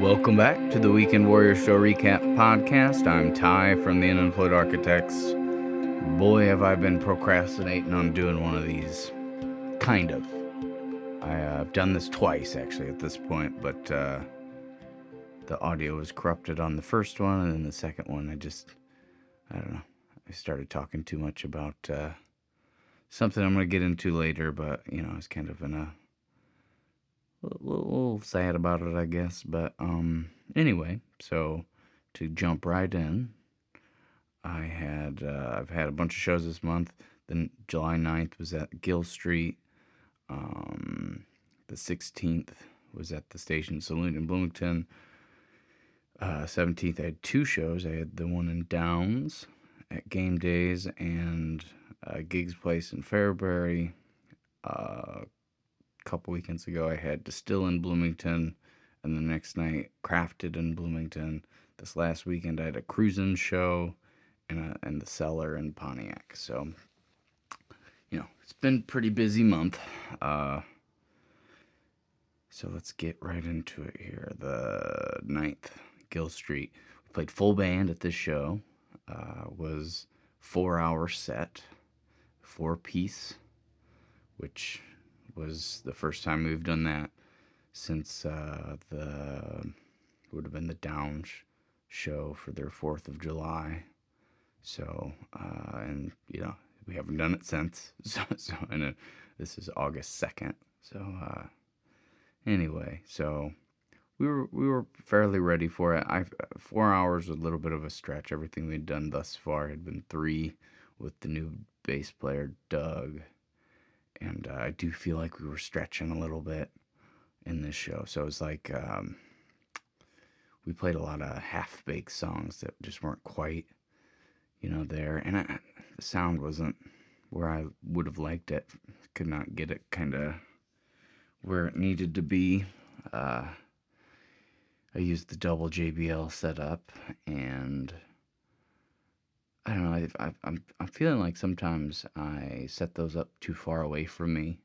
Welcome back to the Weekend Warrior Show Recap Podcast. I'm Ty from the Unemployed Architects. Boy, have I been procrastinating on doing one of these. Kind of. I've done this twice, actually, at this point, but the audio was corrupted on the first one, and then the second one, I don't know. I started talking too much about something I'm going to get into later, but, I was kind of in a little sad about it, I guess. But anyway, so to jump right in, I've had a bunch of shows this month. Then July 9th was at Gill Street. The 16th was at the Station Saloon in Bloomington. 17th I had two shows. I had the one in Downs at Game Days and Gigs Place in Fairbury. Couple weekends ago I had Distill in Bloomington, and the next night Crafted in Bloomington. This last weekend I had a Cruisin' show and the Cellar in Pontiac. So it's been a pretty busy month. So let's get right into it here. The 9th, Gill Street. We played full band at this show. Was 4-hour set, 4-piece, which was the first time we've done that since would have been the Downs show for their 4th of July. So, and we haven't done it since. And this is August 2nd. So, anyway, so we were fairly ready for it. 4 hours was a little bit of a stretch. Everything we'd done thus far had been 3 with the new bass player, Doug. And I do feel like we were stretching a little bit in this show. So it was like we played a lot of half-baked songs that just weren't quite, there. And the sound wasn't where I would have liked it. Could not get it kind of where it needed to be. I used the double JBL setup, and I don't know. I'm feeling like sometimes I set those up too far away from me,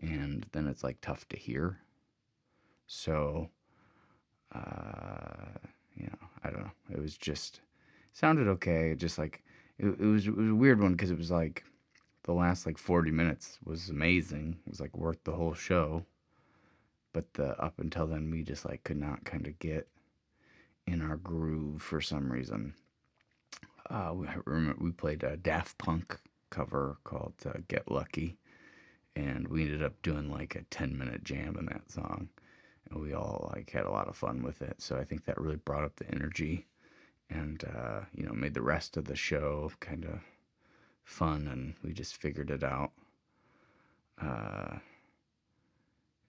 and then it's like tough to hear. So, I don't know. It was just sounded okay. Just like it was a weird one because it was like the last like 40 minutes was amazing. It was like worth the whole show, but up until then we just like could not kind of get in our groove for some reason. I remember we played a Daft Punk cover called Get Lucky, and we ended up doing like a 10-minute jam in that song, and we all like had a lot of fun with it. So I think that really brought up the energy and made the rest of the show kind of fun, and we just figured it out.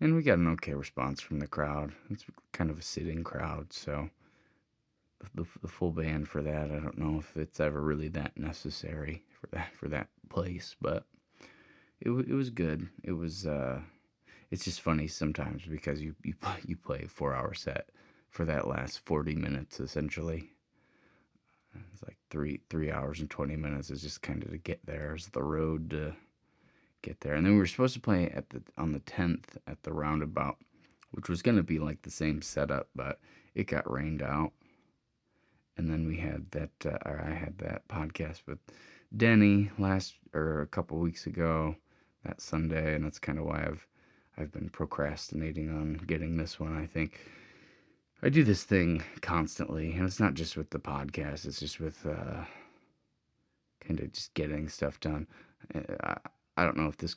And we got an okay response from the crowd. It's kind of a sitting crowd, so the full band for that, I don't know if it's ever really that necessary for that place, but it was good. It was it's just funny sometimes because you play a 4-hour set for that last 40 minutes essentially. It's like 3 hours and 20 minutes is just kind of to get there. It's the road to get there. And then we were supposed to play on the 10th at the Roundabout, which was going to be like the same setup, but it got rained out. And then we had I had that podcast with Denny a couple weeks ago, that Sunday, and that's kind of why I've been procrastinating on getting this one. I think I do this thing constantly, and it's not just with the podcast, it's just with kind of just getting stuff done. I don't know if this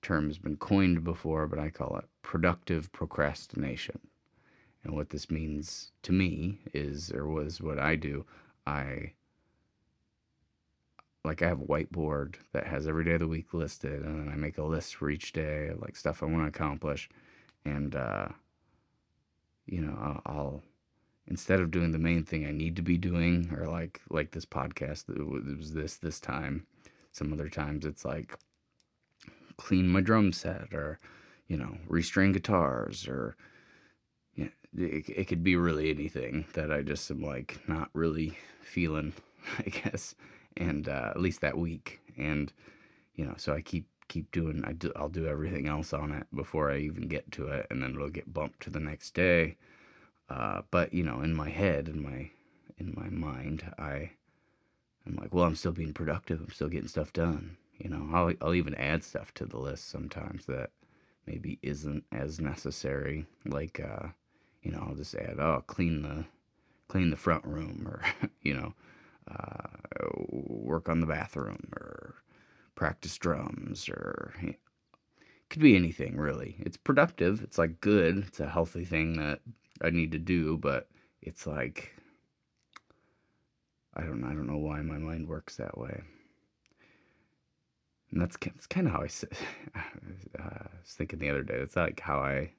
term has been coined before, but I call it productive procrastination. And what this means to me was what I do. I have a whiteboard that has every day of the week listed, and then I make a list for each day of like stuff I want to accomplish. And, I'll instead of doing the main thing I need to be doing, or like this podcast, it was this time. Some other times it's like clean my drum set, or, restring guitars, or it could be really anything that I just am like not really feeling, I guess, and at least that week. And so I keep doing. I'll do everything else on it before I even get to it, and then it'll get bumped to the next day. But in my head, in my mind, I'm like, well, I'm still being productive. I'm still getting stuff done. I'll even add stuff to the list sometimes that maybe isn't as necessary. Like, I'll just add, oh, clean the front room, or work on the bathroom, or practice drums, or could be anything really. It's productive. It's like good. It's a healthy thing that I need to do, but it's like I don't know why my mind works that way. And that's kind of how I was thinking the other day. It's like how I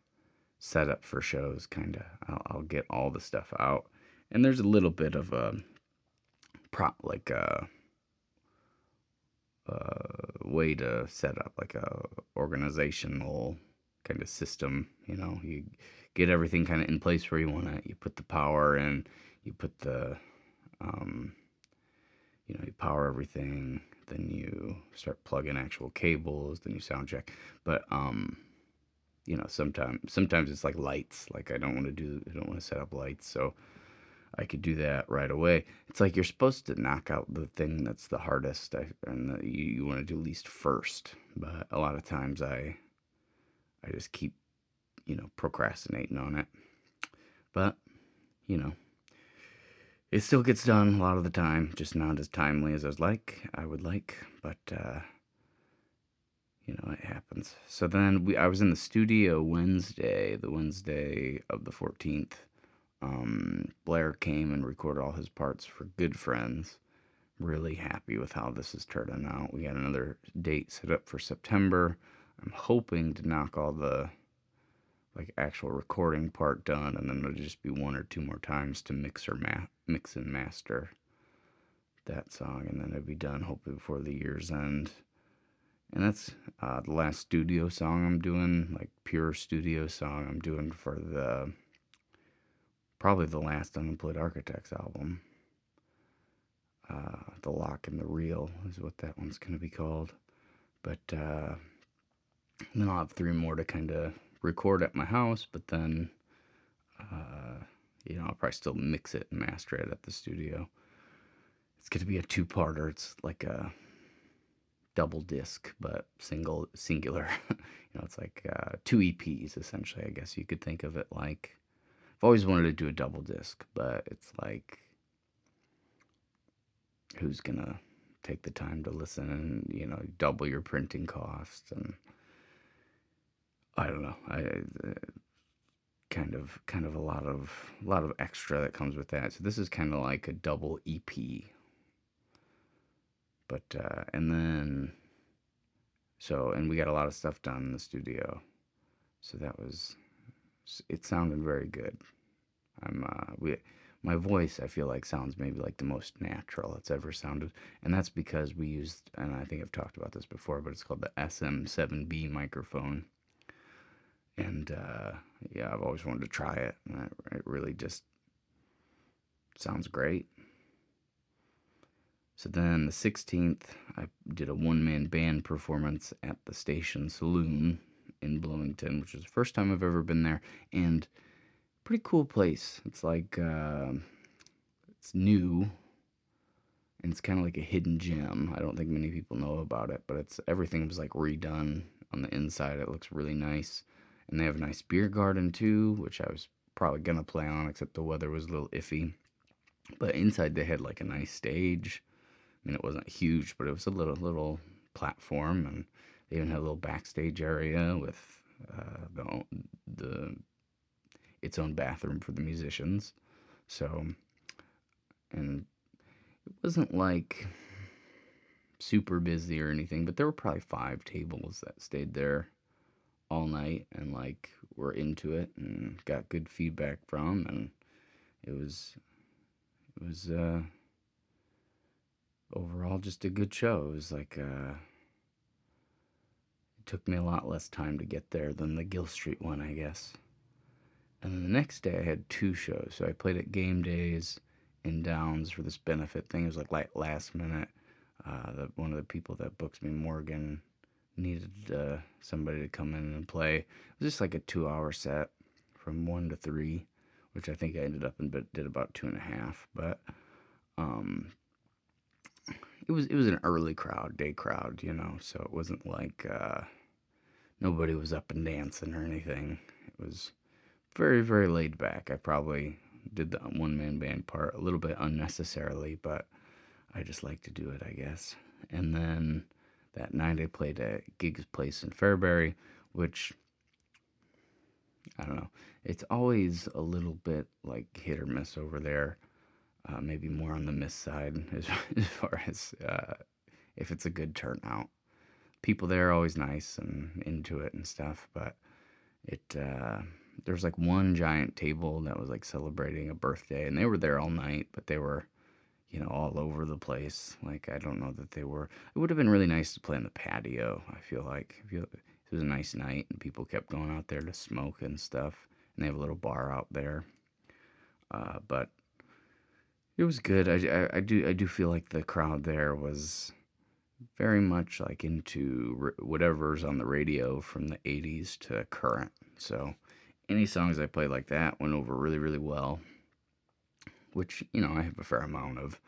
set up for shows. Kind of, I'll get all the stuff out, and there's a little bit of a like way to set up like a organizational kind of system. You get everything kind of in place where you want it. You put the power in. You put the um, you power everything. Then you start plugging actual cables. Then you sound check. But sometimes it's like lights. Like I don't want to set up lights, so I could do that right away. It's like you're supposed to knock out the thing that's the hardest, and that you want to do least first. But a lot of times I just keep procrastinating on it. But you know it still gets done a lot of the time, just not as timely as I would like. But it happens. So then I was in the studio the Wednesday of the 14th. Blair came and recorded all his parts for Good Friends. Really happy with how this is turning out. We got another date set up for September. I'm hoping to knock all the actual recording part done, and then it'll just be one or two more times to mix and master that song, and then it'll be done hopefully before the year's end. And that's the last studio song I'm doing, like pure studio song I'm doing for probably the last Unemployed Architects album. The Lock and the Reel is what that one's going to be called. But then I'll have three more to kind of record at my house, but then, I'll probably still mix it and master it at the studio. It's going to be a two-parter. It's like a double disc, but singular. It's like two EPs, essentially, I guess you could think of it like. I've always wanted to do a double disc, but it's like, who's gonna take the time to listen, and double your printing costs, and I don't know. I kind of a lot of extra that comes with that. So this is kind of like a double EP. But and we got a lot of stuff done in the studio. So it sounded very good. My voice, I feel like, sounds maybe like the most natural it's ever sounded, and that's because we used, and I think I've talked about this before, but it's called the SM7B microphone. And yeah, I've always wanted to try it, and it really just sounds great. So then the 16th, I did a one-man band performance at the Station Saloon in Bloomington, which was the first time I've ever been there, and pretty cool place. It's like it's new, and it's kind of like a hidden gem. I don't think many people know about it, but everything was like redone on the inside. It looks really nice. And they have a nice beer garden too, which I was probably gonna play on, except the weather was a little iffy. But inside they had like a nice stage. I mean, it wasn't huge, but it was a little platform, and they even had a little backstage area with the its own bathroom for the musicians. So, and it wasn't like super busy or anything, but there were probably 5 tables that stayed there all night and were into it and got good feedback from, and it was overall just a good show. It was like it took me a lot less time to get there than the Gill Street one, I guess. And then the next day I had 2 shows. So I played at Game Days in Downs for this benefit thing. It was like last minute. One of the people that books me, Morgan, needed somebody to come in and play. It was just like a 2-hour set from 1 to 3, which I think I ended up and did about 2.5. But um, it was an early crowd, day crowd, so it wasn't like nobody was up and dancing or anything. It was very, very laid back. I probably did the one man band part a little bit unnecessarily, but I just like to do it, I guess. And then that night I played at Gig's Place in Fairbury, which I don't know. It's always a little bit like hit or miss over there. Maybe more on the miss side as far as if it's a good turnout. People there are always nice and into it and stuff, but it there was like one giant table that was like celebrating a birthday, and they were there all night, but they were all over the place. Like, I don't know that they were. It would have been really nice to play on the patio. I feel like it was a nice night, and people kept going out there to smoke and stuff. And they have a little bar out there. But it was good. I do feel like the crowd there was very much like into whatever's on the radio from the 80s to current. So any songs I played like that went over really, really well, which, I have a fair amount of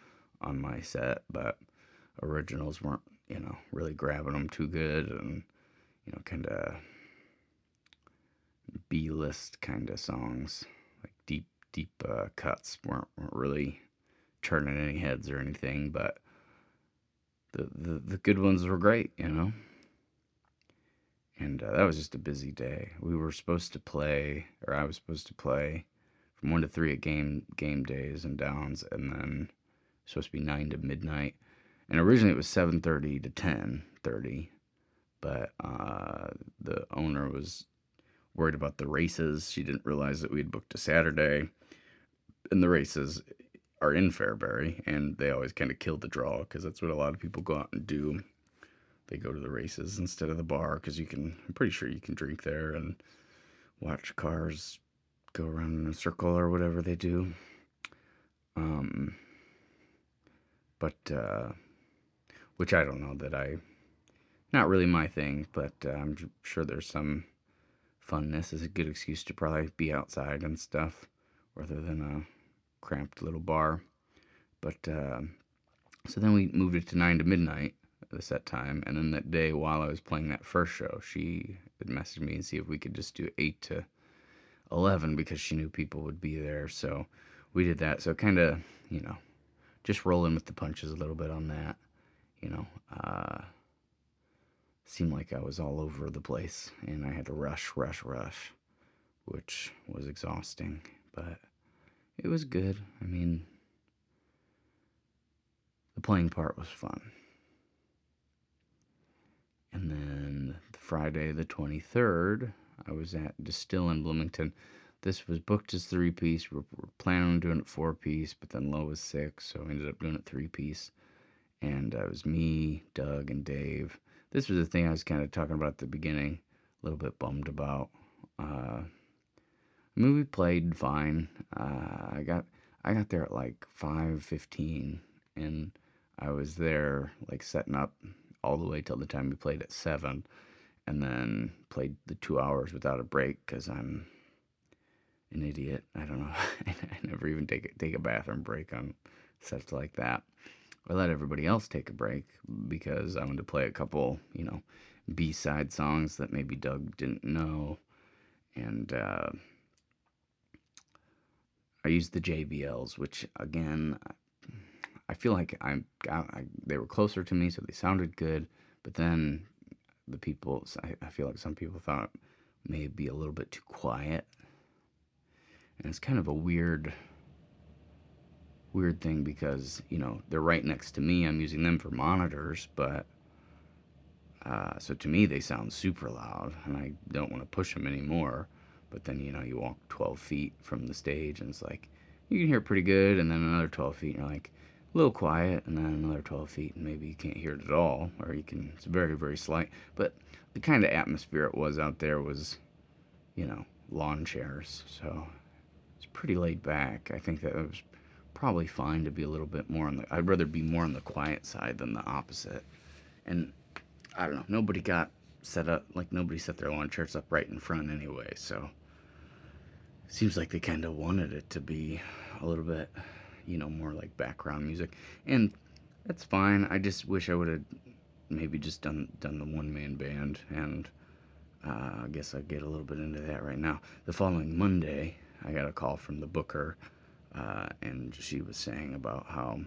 on my set, but originals weren't, really grabbing them too good, and, kind of B-list kind of songs, like deep, deep cuts weren't really turning any heads or anything, but the good ones were great. And that was just a busy day. We were supposed to play, or I was supposed to play from 1 to 3 at game days and downs, and then supposed to be 9 to midnight. And originally it was 7:30 to 10:30, but the owner was worried about the races. She didn't realize that we had booked a Saturday, and the races are in Fairbury, and they always kind of kill the draw because that's what a lot of people go out and do. They go to the races instead of the bar because I'm pretty sure you can drink there and watch cars go around in a circle or whatever they do. But which I don't know not really my thing, but I'm sure there's some funness. Is a good excuse to probably be outside and stuff rather than a cramped little bar. But so then we moved it to 9 to midnight, the set time, and then that day while I was playing that first show, she had messaged me and see if we could just do 8 to 11 because she knew people would be there. So we did that. So kind of, just rolling with the punches a little bit on that. Seemed like I was all over the place and I had to rush, which was exhausting, but it was good. I mean, the playing part was fun. And then Friday the 23rd, I was at Distill in Bloomington. This was booked as 3-piece. We're planning on doing it 4-piece, but then Lo was sick, so we ended up doing it 3-piece. And it was me, Doug, and Dave. This was the thing I was kind of talking about at the beginning, a little bit bummed about. We played fine. I got there at like 5:15, and I was there like setting up all the way till the time we played at 7, and then played the 2 hours without a break because I'm an idiot. I don't know. I never even take a bathroom break on sets like that. I let everybody else take a break because I wanted to play a couple, B-side songs that maybe Doug didn't know. And I used the JBLs, which, again, I feel like they were closer to me, so they sounded good. But then I feel like some people thought it may be a little bit too quiet. And it's kind of a weird thing because, they're right next to me. I'm using them for monitors, but so to me they sound super loud, and I don't want to push them anymore. But then, you walk 12 feet from the stage, and it's like, you can hear it pretty good, and then another 12 feet, and you're like, a little quiet, and then another 12 feet, and maybe you can't hear it at all, or it's very, very slight. But the kind of atmosphere it was out there was, lawn chairs, so it's pretty laid back. I think that it was probably fine to be a little bit more I'd rather be more on the quiet side than the opposite. And I don't know, nobody got set up, like nobody set their lawn chairs up right in front anyway, so seems like they kind of wanted it to be a little bit, more like background music, and that's fine. I just wish I would have maybe just done the one man band, and I guess I'll get a little bit into that right now. The following Monday, I got a call from the booker, and she was saying about how,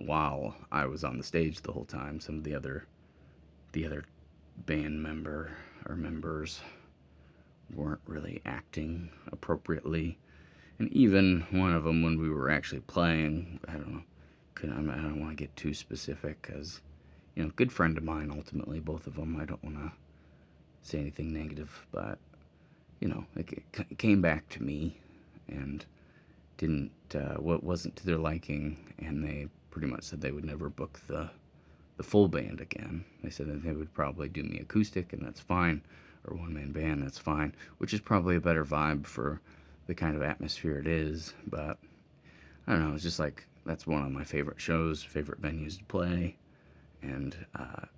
while I was on the stage the whole time, some of the other band members weren't really acting appropriately, and even one of them when we were actually playing, I don't know, I don't want to get too specific because good friend of mine ultimately, both of them. I don't want to say anything negative, but it came back to me and didn't what wasn't to their liking, and they pretty much said they would never book the full band again. They said that they would probably do me acoustic, and that's fine, or one man band, that's fine, which is probably a better vibe for the kind of atmosphere it is. But I don't know, it's just like that's one of my favorite shows, favorite venues to play, and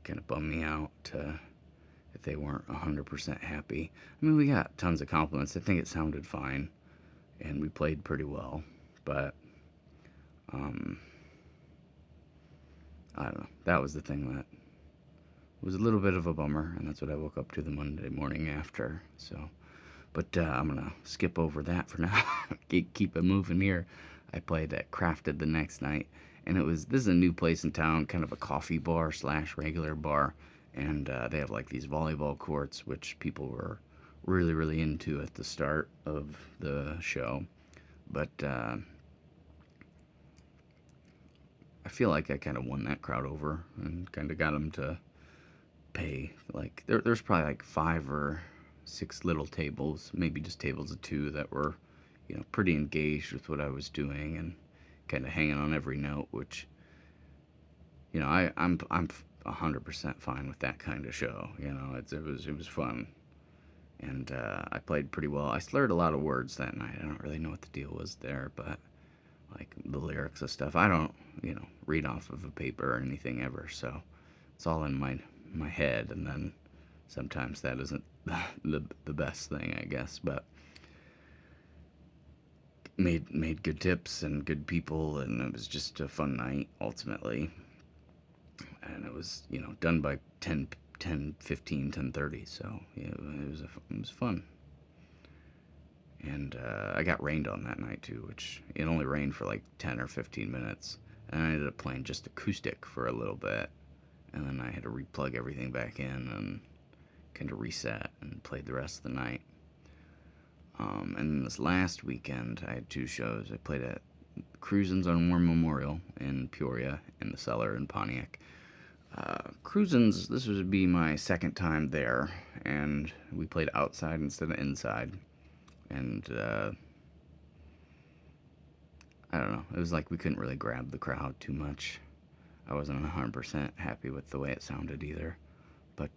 kind of bummed me out if they weren't 100% happy. I mean, we got tons of compliments. I think it sounded fine, and we played pretty well, but um, I don't know. That was the thing that was a little bit of a bummer, and that's what I woke up to the Monday morning after. So, but I'm gonna skip over that for now. Keep it moving here. I played at Crafted the next night, and this is a new place in town, kind of a coffee bar slash regular bar, and they have like these volleyball courts, which people were really really into at the start of the show, but I feel like I kind of won that crowd over and kind of got them to pay. Like there's probably like 5 or 6 little tables, maybe just tables of 2 that were, pretty engaged with what I was doing and kind of hanging on every note. Which, I'm 100% fine with that kind of show. It was fun, and I played pretty well. I slurred a lot of words that night. I don't really know what the deal was there, but like the lyrics of stuff, I don't, read off of a paper or anything ever, so it's all in my head, and then sometimes that isn't the best thing, I guess, but made good tips and good people, and it was just a fun night ultimately, and it was done by 10:15, 10:30, so yeah, it was fun. And I got rained on that night too, which it only rained for like 10 or 15 minutes, and I ended up playing just acoustic for a little bit, and then I had to replug everything back in and kind of reset and played the rest of the night. And then this last weekend, I had 2 shows. I played at Cruisin's on War Memorial in Peoria and the Cellar in Pontiac. Cruisin's, this would be my second time there, and we played outside instead of inside. And I don't know, it was like we couldn't really grab the crowd too much. I wasn't 100% happy with the way it sounded either, but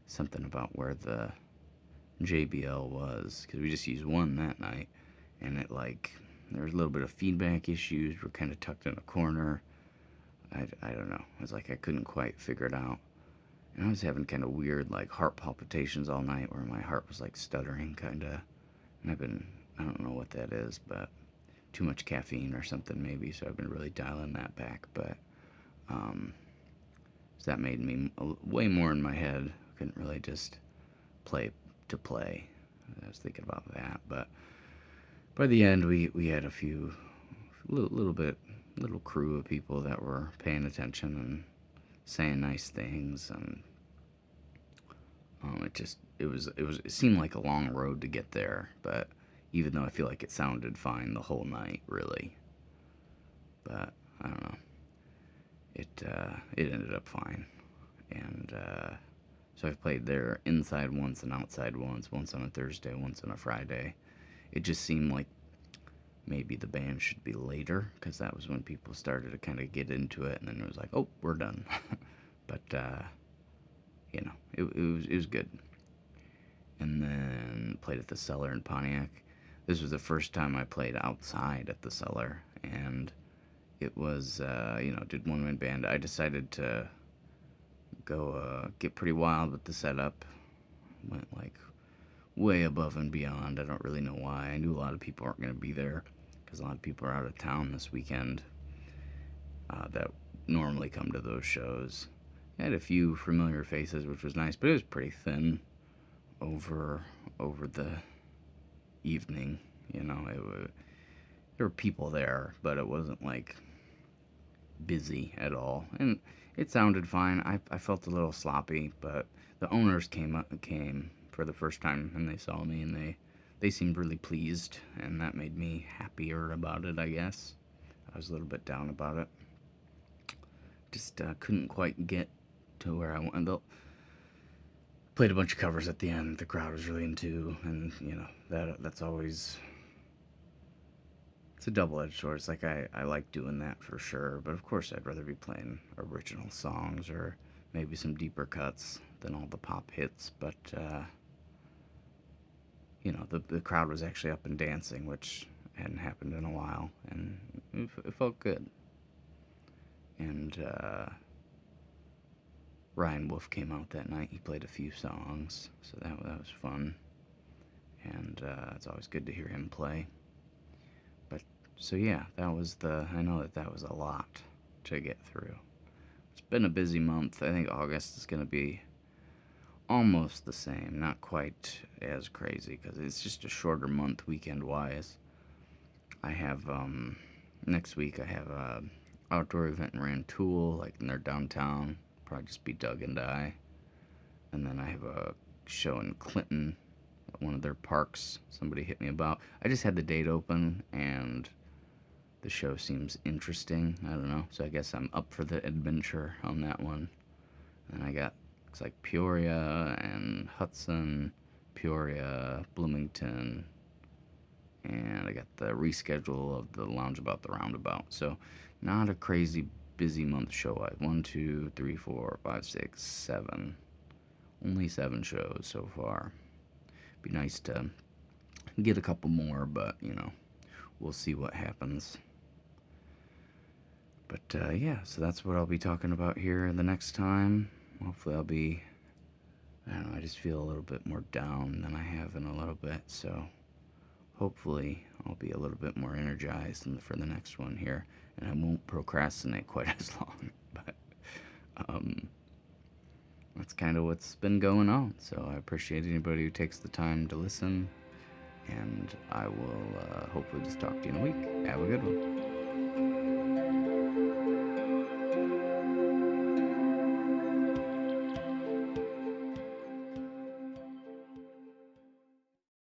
something about where the JBL was, because we just used one that night, and there was a little bit of feedback issues. We're kind of tucked in a corner. I don't know, it was like I couldn't quite figure it out. And I was having kind of weird, like, heart palpitations all night where my heart was, like, stuttering, kind of. And I don't know what that is, but too much caffeine or something, maybe. So I've been really dialing that back. But, so that made me way more in my head. Couldn't really just play to play. I was thinking about that. But by the end, we had a little crew of people that were paying attention and saying nice things, and it seemed like a long road to get there, but even though I feel like it sounded fine the whole night, really, but I don't know, it ended up fine, and so I've played there inside once and outside once on a Thursday, once on a Friday. It just seemed like maybe the band should be later, because that was when people started to kind of get into it, and then it was like, oh, we're done. But it was good. And then played at the Cellar in Pontiac. This was the first time I played outside at the Cellar, and it was did one man band. I decided to go get pretty wild with the setup. Went like way above and beyond. I don't really know why. I knew a lot of people aren't going to be there because a lot of people are out of town this weekend that normally come to those shows. I had a few familiar faces, which was nice, but it was pretty thin over the evening. You know, there were people there, but it wasn't like busy at all, and it sounded fine. I felt a little sloppy, but the owners came for the first time, and they saw me, and they seemed really pleased, and that made me happier about it, I guess. I was a little bit down about it. Just couldn't quite get to where I wanted. They played a bunch of covers at the end. The crowd was really into, and you know that's always it's a double-edged sword. It's like I like doing that for sure, but of course I'd rather be playing original songs or maybe some deeper cuts than all the pop hits. But you know, the crowd was actually up and dancing, which hadn't happened in a while, and it felt good. And Ryan Wolf came out that night. He played a few songs, so that was fun. And it's always good to hear him play. But so yeah, that was I know that was a lot to get through. It's been a busy month. I think August is going to be almost the same, not quite as crazy because it's just a shorter month weekend wise. I have next week I have a outdoor event in Rantoul, like in their downtown. Probably just be Doug and I. And then I have a show in Clinton at one of their parks. Somebody hit me about. I just had the date open and the show seems interesting. I don't know. So I guess I'm up for the adventure on that one. And I got looks like Peoria and Hudson, Peoria, Bloomington, and I got the reschedule of the Loungeabout, the Roundabout. So not a crazy busy month show-wise. 1, 2, 3, 4, 5, 6, 7. Only 7 shows so far. Be nice to get a couple more, but you know, we'll see what happens. But yeah, so that's what I'll be talking about here the next time. Hopefully I'll be, I don't know, I just feel a little bit more down than I have in a little bit, so hopefully I'll be a little bit more energized for the next one here, and I won't procrastinate quite as long, but that's kind of what's been going on, so I appreciate anybody who takes the time to listen, and I will hopefully just talk to you in a week. Have a good one.